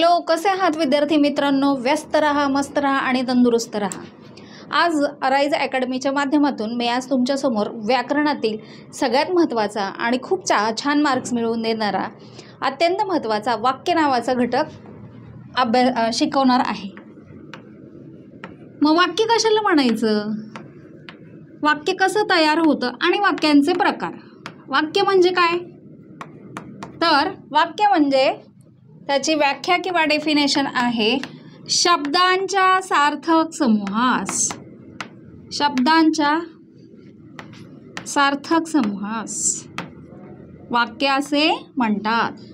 Hello, कसे आहात विद्यार्थी मित्रांनो? व्यस्त रहा, मस्त रहा आणि तंदुरुस्त रहा। आज अराइज अकॅडमीच्या माध्यमातून मी आज तुमच्यासमोर व्याकरणातील सगळ्यात महत्त्वाचा आणि खूप छान मार्क्स मिळवून देणारा अत्यंत महत्त्वाचा वाक्य नावाचा घटक शिकवणार आहे। मग वाक्य कशाला म्हणायचं, वाक्य कसं तयार होतं आणि वाक्यांचे प्रकार। वाक्य म्हणजे काय, तर वाक्य म्हणजे त्याची व्याख्या किंवा डेफिनेशन आहे शब्दांच्या सार्थक समूहास, शब्दांच्या सार्थक समूहास वाक्य असे म्हणतात।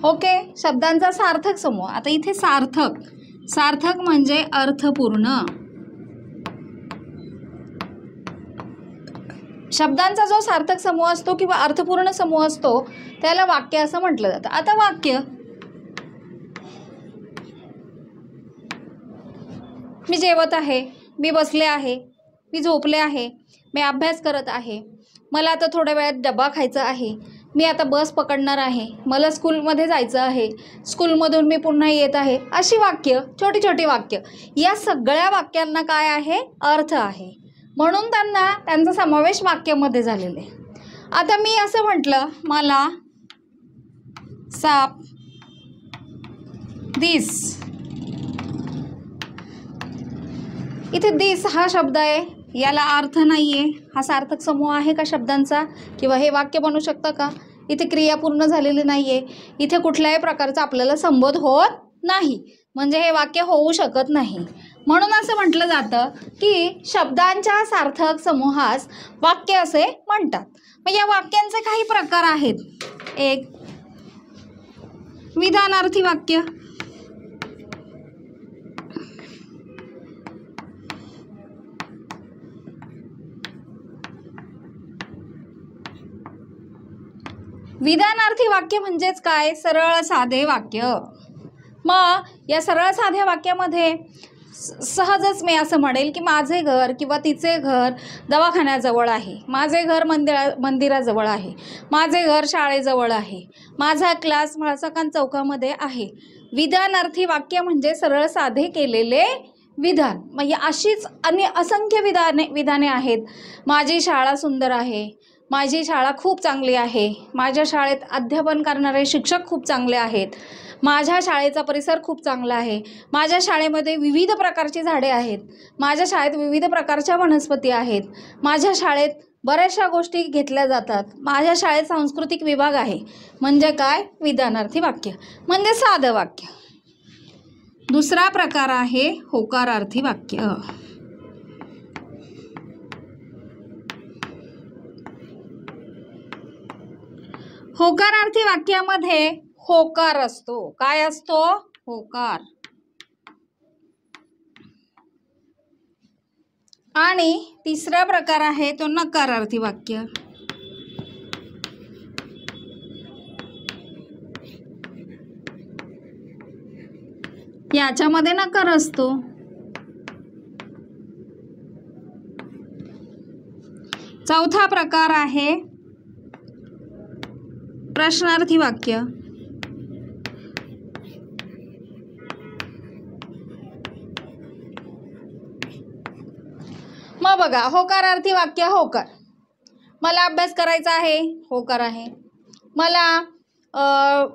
ओके, शब्दांचा सार्थक समूह। आता इथे सार्थक, सार्थक म्हणजे अर्थपूर्ण। शब्दांचा जो सार्थक समूह असतो किंवा अर्थपूर्ण समूह असतो त्याला वाक्य असं म्हटलं जातं। आता वाक्य, मी जेवत आहे, मी बसले आहे, मी झोपले आहे, मी अभ्यास करत आहे, मला आता थोड्या वेळात डबा खायचा आहे, मी आता बस पकडणार आहे, मला स्कूलमध्ये जायचं आहे, स्कूलमधून मी पुन्हा येत आहे। अशी वाक्य, छोटी छोटी वाक्य, या सगळ्या वाक्यांना काय आहे, अर्थ आहे, म्हणून त्यांचा समावेश वाक्यामध्ये झालेला आहे। आता मी असं म्हटलं, मला साप दिस, इथे दिस हा शब्द आहे, याला अर्थ नाही आहे, हा सार्थक समूह आहे का शब्दांचा, किंवा हे वाक्य बनू शकतं का? इथे क्रिया पूर्ण झालेली नाही आहे, इथे कुठल्याही प्रकारचा आपल्याला संबोध होत नाही, म्हणजे हे वाक्य होऊ शकत नाही। म्हणून असं म्हटलं जातं की शब्दांच्या सार्थक समूहास वाक्य असे म्हणतात। मग या वाक्यांचे काही प्रकार आहेत। एक, विधानार्थी वाक्य, विधानार्थी वाक्य म्हणजेच काय, सरळ साधे वाक्य। मग या सरळ साध्या वाक्यामध्ये सहजच मी असं म्हणेल की माझे घर किंवा तिचे घर दवाखान्याजवळ आहे, माझे घर मंदिराजवळ आहे, माझे घर शाळेजवळ आहे, माझा क्लास म्हाळसकान चौकामध्ये आहे। विधानार्थी वाक्य म्हणजे सरळ साधे केलेले विधान। मग अशीच असंख्य विधाने आहेत। माझी शाळा सुंदर आहे, माझी शाळा खूप चांगली आहे, माझ्या शाळेत अध्यापन करणारे शिक्षक खूप चांगले आहेत, माझ्या शाळेचा परिसर खूप चांगला आहे, माझ्या शाळेमध्ये विविध प्रकारची झाडे आहेत, माझ्या शाळेत विविध प्रकारच्या वनस्पती आहेत, माझ्या शाळेत बऱ्याचशा गोष्टी घेतल्या जातात, माझ्या शाळेत सांस्कृतिक विभाग आहे। म्हणजे काय, विधानार्थी वाक्य म्हणजे साधं वाक्य। दुसरा प्रकार आहे होकारार्थी वाक्य। होकारार्थी वाक्यामध्ये होकार असतो। काय असतो, होकार। आणि तिसरा प्रकार आहे तो नकारार्थी वाक्य। याच्यामध्ये नकार असतो। चौथा प्रकार आहे प्रश्नार्थी वाक्य। मग बघा, होकारार्थी वाक्य, होकार, मला अभ्यास करायचा आहे, होकार आहे। मला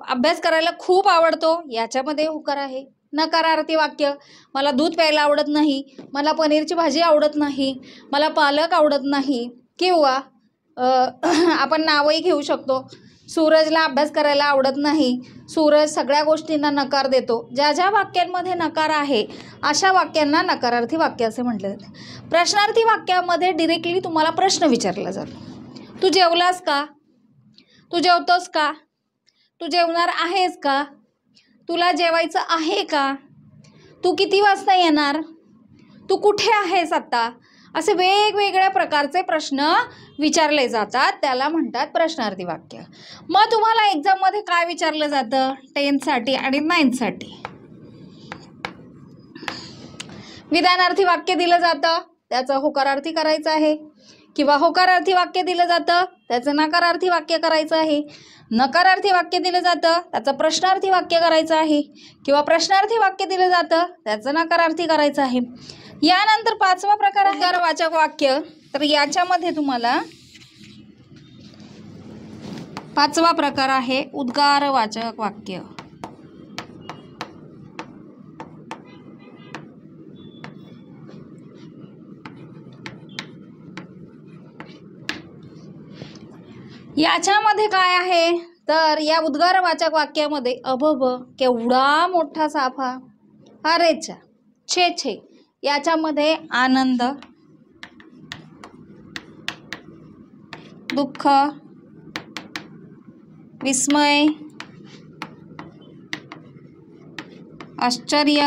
अभ्यास करायला खूप आवडतो, याच्यामध्ये होकार आहे। नकारार्थी वाक्य, मला दूध प्यायला आवडत नाही, मला पनीरची भाजी आवडत नाही, मला पालक आवडत नाही, किंवा आपण नावही घेऊ शकतो, सूरजला अभ्यास करायला आवडत नाही, सूरज सगळ्या गोष्टींना नकार देतो। ज्या ज्या वाक्यांमध्ये नकार आहे अशा वाक्यांना नकारार्थी वाक्य असे म्हटले जाते। प्रश्नार्थी वाक्यामध्ये डिरेक्टली तुम्हाला प्रश्न विचारला जातो, तू जेवलास का, तू जेवतोस का, तू जेवणार आहेस का, तुला जेवायचं आहे का, तू किती वाजता येणार, तू कुठे आहेस आता, असे वेगवेगळ्या प्रकारचे प्रश्न विचारले जातात, त्याला म्हणतात प्रश्नार्थी वाक्य. मग तुम्हाला एक्झाममध्ये काय विचारलं जातं 10th आणि 9th? विधानार्थी वाक्य दिलं जातं, त्याचं होकारार्थी करायचं आहे, किंवा होकारार्थी वाक्य दिलं जातं त्याचं नकारार्थी वाक्य करायचं आहे, नकारार्थी वाक्य दिलं जातं त्याचं प्रश्नार्थी वाक्य करायचं आहे, किंवा प्रश्नार्थी वाक्य दिलं जातं त्याचं नकारार्थी करायचं आहे. यानंतर 5वा प्रकार आहे उद्गारवाचक वाक्य. तर याच्यामध्ये तुम्हाला 5वा प्रकार आहे उद्गारवाचक वाक्य. याच्यामध्ये काय आहे तर या उद्गारवाचक वाक्यामध्ये अबब, केवढा मोठा साफा, अरेच्या, छे छे, याच्यामध्ये आनंद, दुःख, विस्मय, आश्चर्य,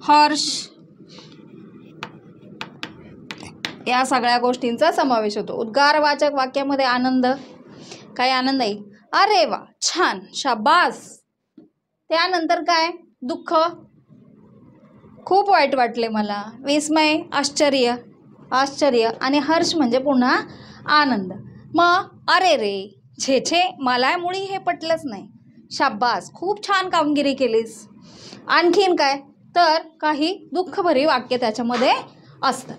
हर्ष, या सगळ्या गोष्टींचा समावेश होतो. उद्गारवाचक वाक्यामध्ये आनंद, काय आनंद आहे, अरे वा छान शाबास. त्यानंतर काय, दुःख, खूप वाईट वाटले मला, विस्मय, आश्चर्य, आश्चर्य, आणि हर्ष म्हणजे पुन्हा आनंद. मग अरे रे, छे छे, मला मुळी हे पटलंच नाही, शाबास, खूप छान कामगिरी केलीस. आणखीन काय तर काही दुःखभरी वाक्य त्याच्यामध्ये असतात.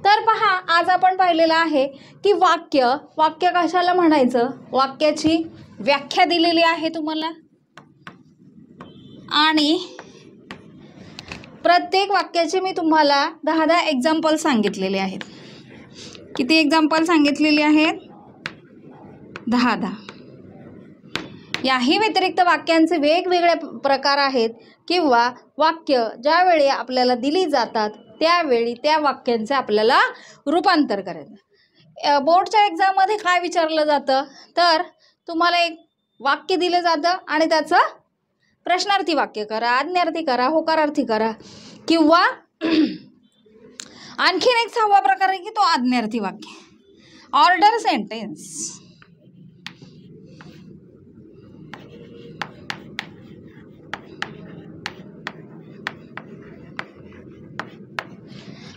तर पहा, आज आपण पाहिलेलं आहे की वाक्य कशाला म्हणायचं, वाक्याची व्याख्या दिलेली आहे तुम्हाला, आणि प्रत्येक वाक्याचे मी तुम्हाला 10 एक्झाम्पल सांगितलेले आहेत. किती एक्झाम्पल सांगितलेली आहेत, 10. याही व्यतिरिक्त वाक्यांचे वेगवेगळे प्रकार आहेत, किंवा वाक्य ज्यावेळी आपल्याला दिली जातात त्यावेळी त्या वाक्यांचे आपल्याला रूपांतर करायचं. बोर्डच्या एक्झाममध्ये काय विचारलं जातं तर तुम्हाला एक वाक्य दिलं जातं आणि त्याचं प्रश्नार्थी वाक्य करा, आज्ञार्थी करा, होकारार्थी करा, किंवा आणखीन एक 6वा प्रकार आहे की तो आज्ञार्थी वाक्य, ऑर्डर सेंटेन्स.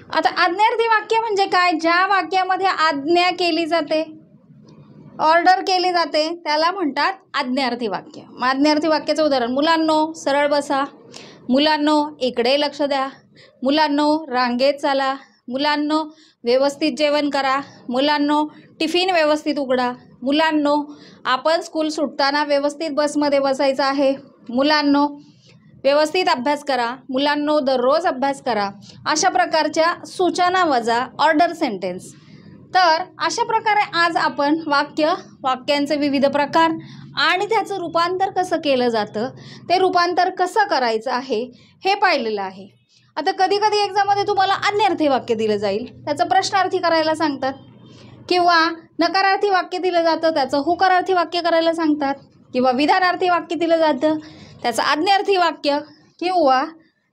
आता आज्ञार्थी वाक्य म्हणजे काय, ज्या वाक्यामध्ये आज्ञा केली जाते, ऑर्डर केली जाते, त्याला म्हणतात आज्ञार्थी वाक्य. आज्ञार्थी वाक्याचं उदाहरण, मुलांनो सरळ बसा, मुलांनो इकडे लक्ष द्या, मुलांनो रांगेत चाला, मुलांनो व्यवस्थित जेवण करा, मुलांनो टिफिन व्यवस्थित उघडा, मुलांनो आपण स्कूल सुटताना व्यवस्थित बसमध्ये बसायचं आहे, मुलांनो व्यवस्थित अभ्यास करा, मुलांनो दररोज अभ्यास करा. अशा प्रकारच्या सूचना वजा ऑर्डर सेंटेन्स. तर अशा प्रकारे आज आपण वाक्यांचे विविध प्रकार आणि त्याचं रूपांतर कसं केलं जातं, ते रूपांतर कसं करायचं आहे हे पाहिलेलं आहे. आता कधी कधी एक्झाममध्ये तुम्हाला आज्ञार्थी वाक्य दिलं जाईल, त्याचं प्रश्नार्थी करायला सांगतात, किंवा नकारार्थी वाक्य दिलं जातं त्याचं होकारार्थी वाक्य करायला सांगतात, किंवा विधानार्थी वाक्य दिलं जातं त्याचं आज्ञार्थी वाक्य, किंवा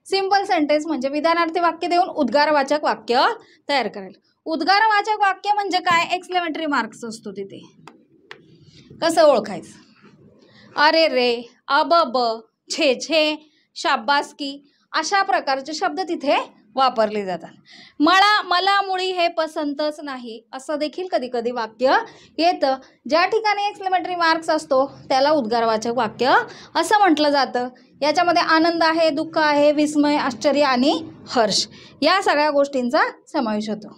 सिंपल सेंटेन्स म्हणजे विधानार्थी वाक्य देऊन उद्गारवाचक वाक्य तयार करायला. उद्गारवाचक वाक्य म्हणजे काय, एक्सक्लेमेटरी मार्क्स असतो तिथे. कसं ओळखायचं, अरे रे, अबब, छे छे, शाबासकी, अशा प्रकारचे शब्द तिथे वापरले जातात. मला मुळी हे पसंतच नाही असं देखील कधी कधी वाक्य येतं. ज्या ठिकाणी एक्सक्लेमेटरी मार्क्स असतो त्याला उद्गारवाचक वाक्य असं म्हटलं जातं. याच्यामध्ये आनंद आहे, दुःख आहे, विस्मय, आश्चर्य आणि हर्ष या सगळ्या गोष्टींचा समावेश होतो.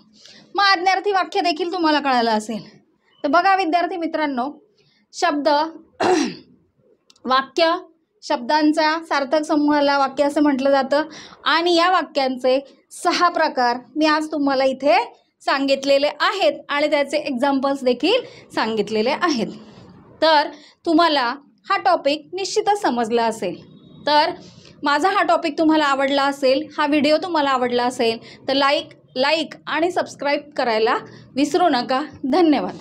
मग आज्ञार्थी वाक्य देखील तुम्हाला कळालं असेल. तर बघा विद्यार्थी मित्रांनो, शब्द वाक्य, शब्दांचा सार्थक समूहाला वाक्य असं म्हटलं जातं, आणि या वाक्यांचे 6 प्रकार मी आज तुम्हाला इथे सांगितलेले आहेत आणि त्याचे एक्झाम्पल्स देखील सांगितलेले आहेत. तर तुम्हाला हा टॉपिक निश्चितच समजला असेल. तर माझा हा टॉपिक तुम्हाला आवडला असेल, हा व्हिडिओ तुम्हाला आवडला असेल तर लाईक आणि सबस्क्राईब करायला विसरू नका. धन्यवाद.